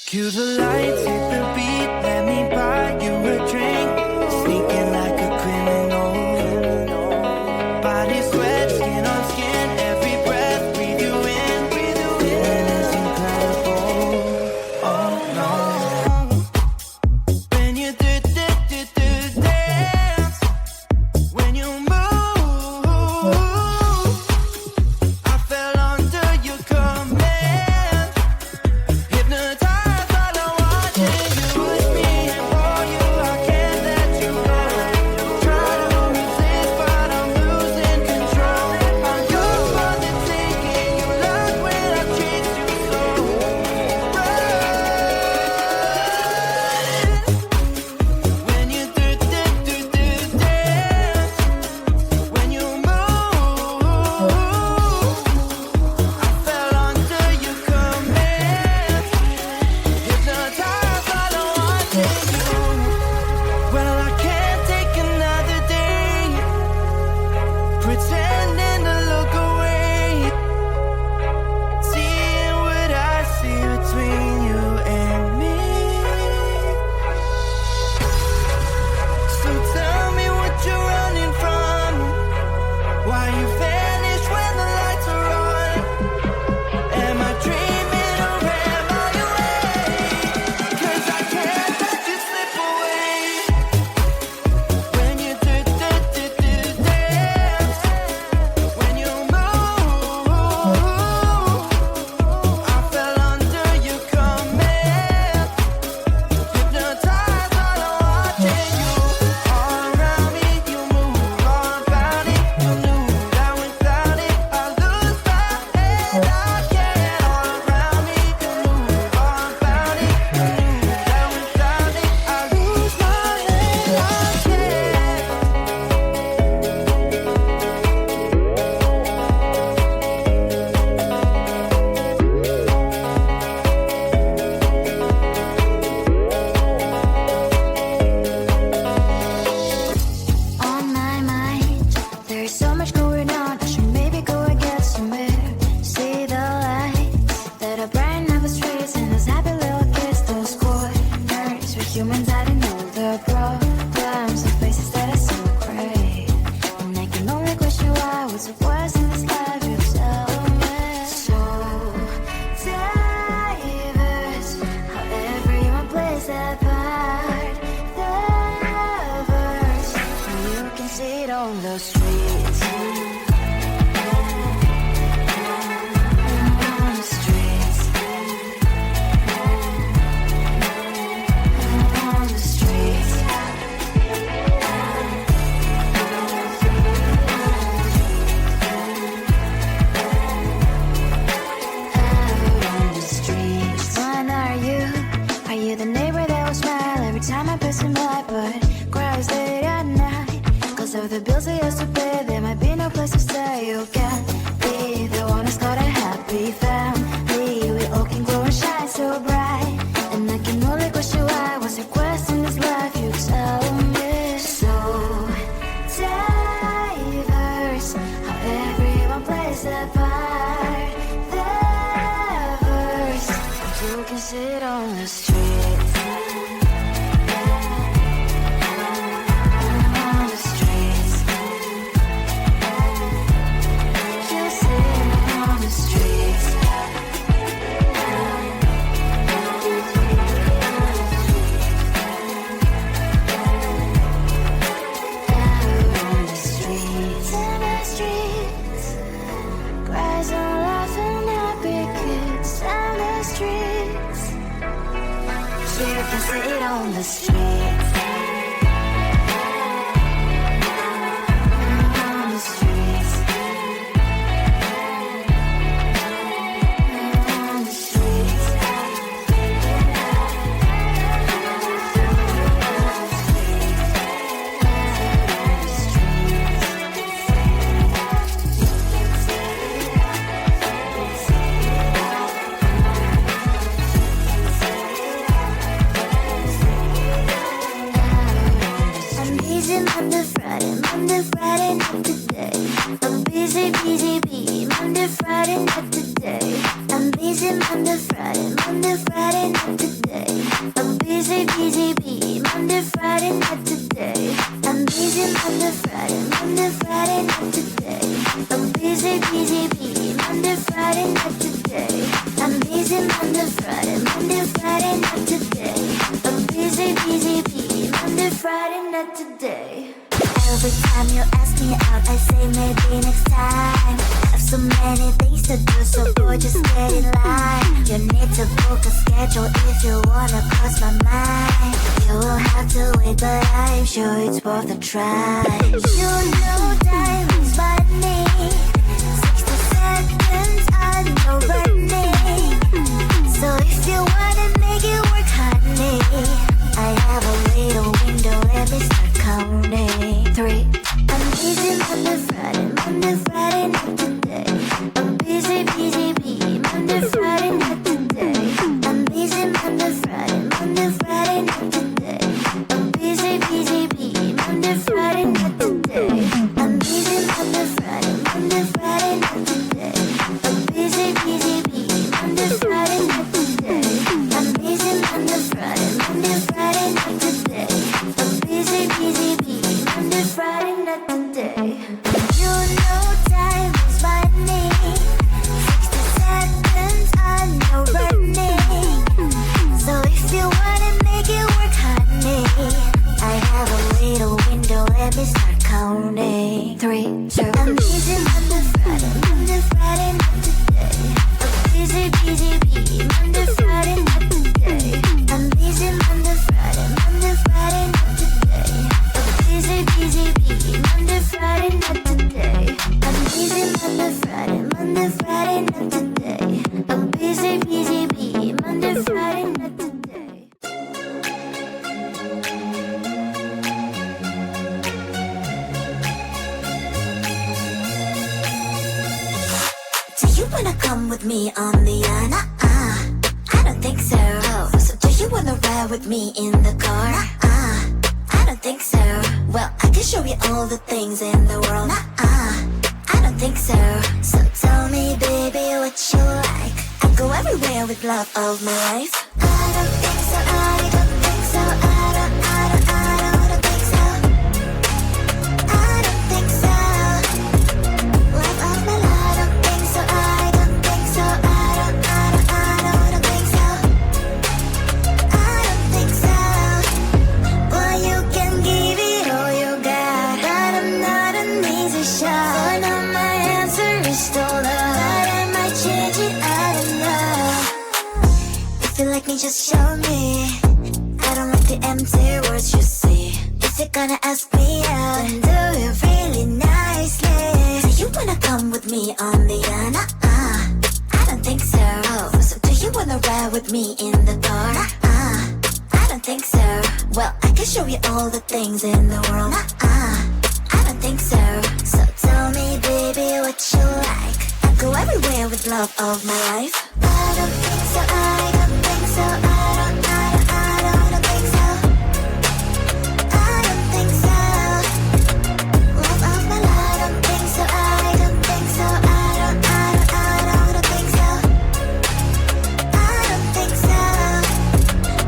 Cue the lights, hit the beat, let me buy you a drink. Sneaking like a criminal. Body sweat, skin on skin, every breath, breathe you in. Feeling is incredible. Oh no. When you dance, when you move, I fell under your command. Hypnotized by the watching you with me and for you. I can't let you go. Try to resist, but I'm losing control. I'm yours for the taking. You love when I chase you so. When you dance, when you move, I fell under your command. Hypnotized by the watching you. Well, I can't take another day pretending to look away, seeing what I see between you and me. So tell me what you're running from, why you vanish when the lights are on. Am I dreaming or am I awake? 'Cause I can't let you slip away. When you dance, when you move, I fell under your command. Hypnotized by the watching you. All around me, you move, all about it. You knew that without it, I lose my head. I can't. All around me, you move, all about it. You knew that without it, I lose my head. I can't. On my mind, there's so much going on. I should maybe go and get some air. See the lights that are bright up the streets, and those happy little kids, those corners where humans hiding all their problems, the faces that are so gray. And I can only question why. What's the worst in this life? You tell me. So diverse, how everyone plays their part. Diverse, you can see it on the streets. On the streets. On the streets. Out on the streets. One are you? Are you the neighbor that will smile every time I pass him by, but cries late at night? 'Cause of the bills I used to pay, there might be no place to stay. You can't be the one who's got a happy family. We all can grow and shine so bright. And I can only question why. What's the quest in this life? You tell me. So diverse, how everyone plays their part. Diverse, you can sit on the streets. On the streets. You sit on the streets. Out on the streets. In the streets. Cries and laughing happy kids. On the streets. You can sit on the streets. On the streets. On the streets. I'm busy Monday, Friday, not today. I'm busy, Monday, Friday, not today. I'm busy. busy Monday, Friday, not today. I'm busy, bee. Monday, Friday, not today. I'm busy Monday, Friday, not today. I'm busy, bee. Monday, Friday, not today. I'm busy Monday, Friday, not today. I'm busy, bee. Monday, Friday, not today. Every time you ask me out, I say maybe next time. Have so many things to do, so boy, just get in line. You need to book a schedule if you wanna cross my mind. You will have to wait, but I'm sure it's worth a try. You know time is money. 60 seconds, I know burning. So if you wanna make it work, honey, I have a little window, let me start counting. 3. I'm busy Monday, Friday, not today. I'm busy, bee. Monday, Friday, not today. I'm busy Monday, Friday, not today. I'm busy, bee. Monday, Friday, not today. I'm busy Monday, Friday, not today. I'm busy, bee. Monday, Friday, not today. I'm busy Monday, Friday, not today. I'm busy, bee. Monday, Friday, not today. You know time is money. 60 seconds, I know burning. So if you wanna make it work, honey, I have a little window, let me start counting. 3, 2. I'm busy Monday, Friday, not today. I'm busy, bee. Monday, Friday, not today. I'm busy Monday, Friday, not today. I'm busy, bee. Monday, Friday, not today. I'm busy Monday, Friday, not today. I'm busy, bee. Monday, Friday, not today. Do you wanna come with me on the I don't think so. So do you wanna ride with me in the car? I don't think so. Well, I can show you all the things in the world. I don't think so. So tell me, baby, what you like. I go everywhere with love of my life. I don't think so. I don't think so. I don't think so. I don't think so. Love of my life. I don't think so. I don't think so. I don't think so. I don't think so. Well, you can give it all you got, but I'm not an easy shot. For now, my answer is still love, but I might change it. I don't know. If you like me, just show me. I don't like the empty words you say. If you're gonna ask me out, then do it really nicely. Do you wanna come with me on the I don't think so. So do you wanna ride with me in the car? I don't think so. Well, I can show you all the things in the world. I don't think so. So tell me, baby, what you like. I go everywhere with love of my life. I don't think so. I don't think so. I don't think so. I don't think so. Love of my life. I don't think so. I don't think so. I don't think so. I don't think so.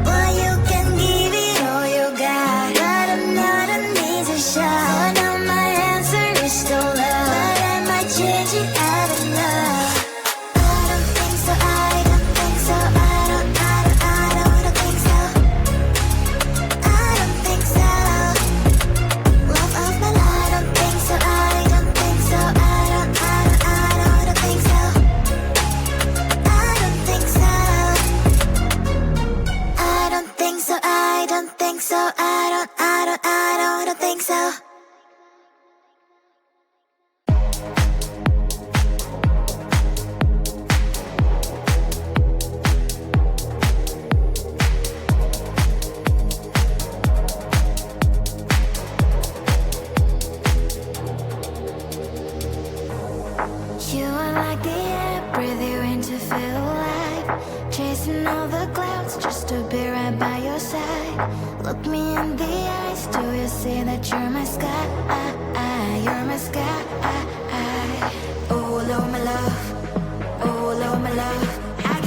Well, you can give it all you got, but I'm not an easy shot. For now, my answer is still love, but I might change it. I don't know. I don't think so. I don't think so. I don't think so. I don't think so. Love of my life. I don't think so. I don't think so. I don't think so. I don't think so. I don't think so. I don't think so. I don't think so. You are like the air, breathe you in to feel alive. Chasing all the clouds just to be right by your side. Look me in the eyes, do you see that you're my sky? You're my sky. Oh, Lord, my love. Oh, Lord, my love. I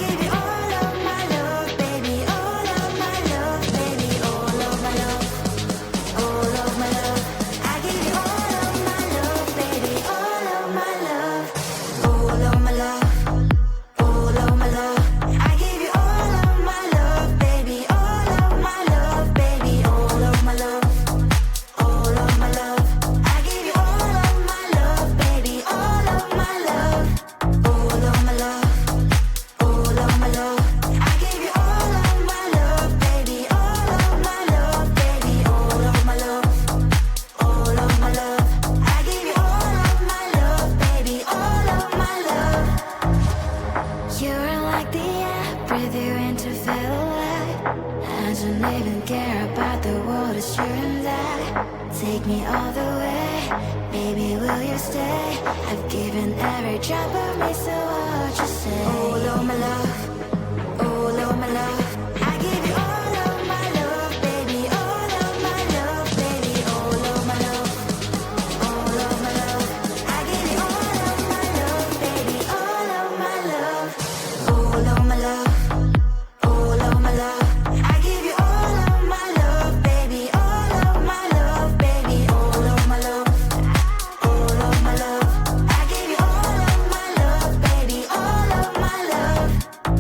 don't even care about the world, it's you and I. Take me all the way, baby, will you stay? I've given every drop of me, so what you say? Oh, Lord, my love, oh, Lord, my love, I give you all of my love, baby, all of my love, baby, oh, Lord, my love, oh, Lord, my love, I give you all of my love, baby, all of my love, oh, Lord, my love, oh, Lord, my love, I give you all of my love, baby, all of my love, baby, all of my love, all of my love, I give you all of my love, baby, all of my love,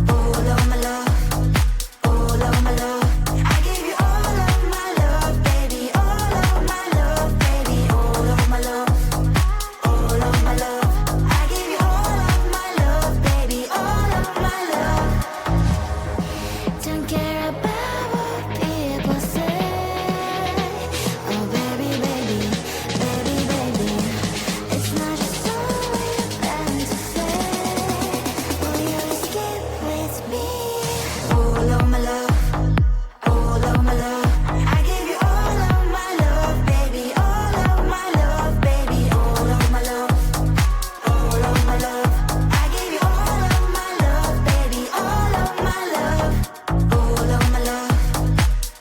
all of my love, all of my love, I give you all of my love, baby, all of my love, baby, all of my love, all of my love, I give you all of my love, baby, all of my love. Don't care about what people say. Oh baby, baby, baby, baby, it's not just always meant to say. Will you escape with me? All of my love, all of my love, I give you all of my love, baby, all of my love, baby, all of my love, all of my love, I give you all of my love, baby, all of my love, all of my love,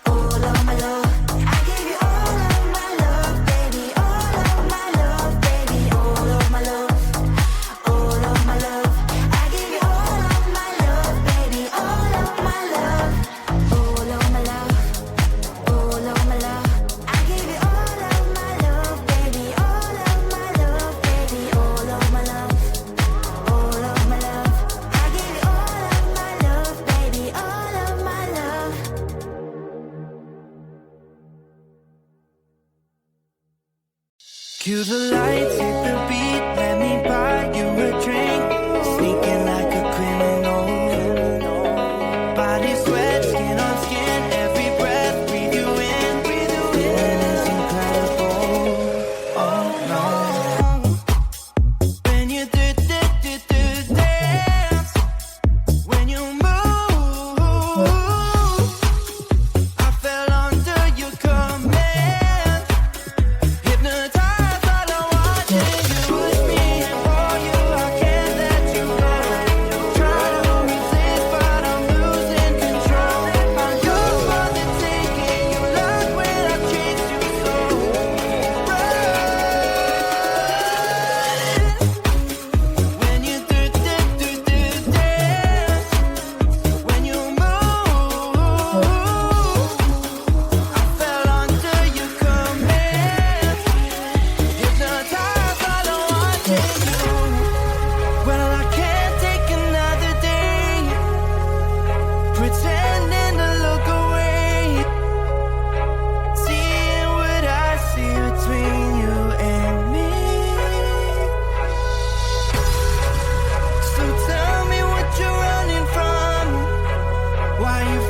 all of my love, I give you all of my love, baby, all of my love, baby, all of my love, all of my love, I give you all of my love, baby, all of my love, all of my love, all of my love, I give you all of my love, baby, all of my love, baby, all of my love, all of my love, I give you all of my love, baby, all of my love. Cue the lights, hit the beat, let me buy you a drink. Sneaking like a criminal. Body sweat, skin on skin, every breath, breathe you in. Feeling is incredible. Oh no. When you dance, when you move, I fell under your command. Hypnotized by the watching you with me and for you, I can't let you go. Try to resist, but I'm losing control. I'm yours for the taking. You love when I chase you so. When you dance, when you move, I fell under your command. Hypnotized by the watching you. Well, I can't take another day pretending to look away, seeing what I see between you and me. So tell me what you're running from, why you